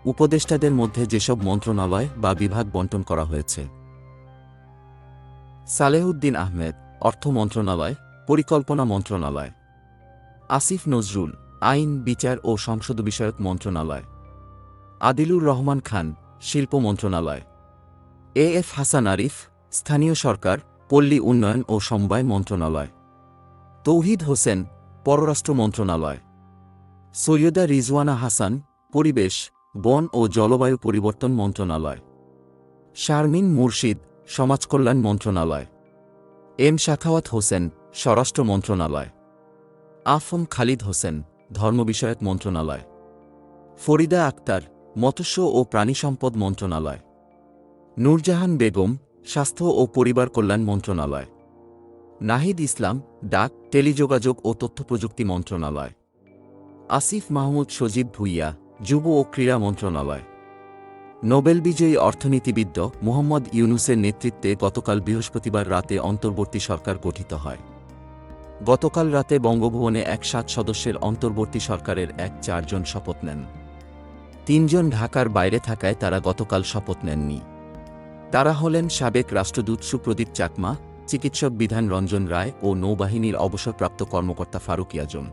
উপদেষ্টাদের মধ্যে যেসব মন্ত্রণালয় বা বিভাগ বণ্টন করা হয়েছে: সালেহউদ্দিন আহমেদ, অর্থ মন্ত্রণালয়, পরিকল্পনা মন্ত্রণালয়; আসিফ নজরুল, আইন, বিচার ও সংসদ বিষয়ক মন্ত্রণালয়; আদিলুর রহমান খান, শিল্প মন্ত্রণালয়; এএফ হাসান আরিফ, স্থানীয় সরকার, পল্লী উন্নয়ন ও সমবায় মন্ত্রণালয়; তৌহিদ হোসেন, পররাষ্ট্র মন্ত্রণালয়; সৈয়দা রিজওয়ানা হাসান, পরিবেশ, বন ও জলবায়ু পরিবর্তন মন্ত্রণালয়; শারমিন মুর্শিদ, সমাজকল্যাণ মন্ত্রণালয়; এম সাখাওয়াত হোসেন, স্বরাষ্ট্র মন্ত্রণালয়; আফম খালিদ হোসেন, ধর্ম বিষয়ক মন্ত্রণালয়; ফরিদা আক্তার, মৎস্য ও প্রাণিসম্পদ মন্ত্রণালয়; নূরজাহান বেগম, স্বাস্থ্য ও পরিবার কল্যাণ মন্ত্রণালয়; নাহিদ ইসলাম, ডাক, টেলিযোগাযোগ ও তথ্যপ্রযুক্তি মন্ত্রণালয়; আসিফ মাহমুদ সজীব ভুইয়া, যুব ও ক্রীড়া মন্ত্রণালয়। নোবেল বিজয়ী অর্থনীতিবিদ মুহম্মদ ইউনূসের নেতৃত্বে গতকাল বৃহস্পতিবার রাতে অন্তর্বর্তী সরকার গঠিত হয়। গতকাল রাতে বঙ্গভবনে ৭ সদস্যের অন্তর্বর্তী সরকারের ৪ জন শপথ নেন। ৩ জন ঢাকার বাইরে থাকায় তারা গতকাল শপথ নেননি। তারা হলেন সাবেক রাষ্ট্রদূত সুপ্রদীপ চাকমা, চিকিৎসক বিধান রঞ্জন রায় ও নৌবাহিনীর অবসরপ্রাপ্ত কর্মকর্তা ফারুক আজম।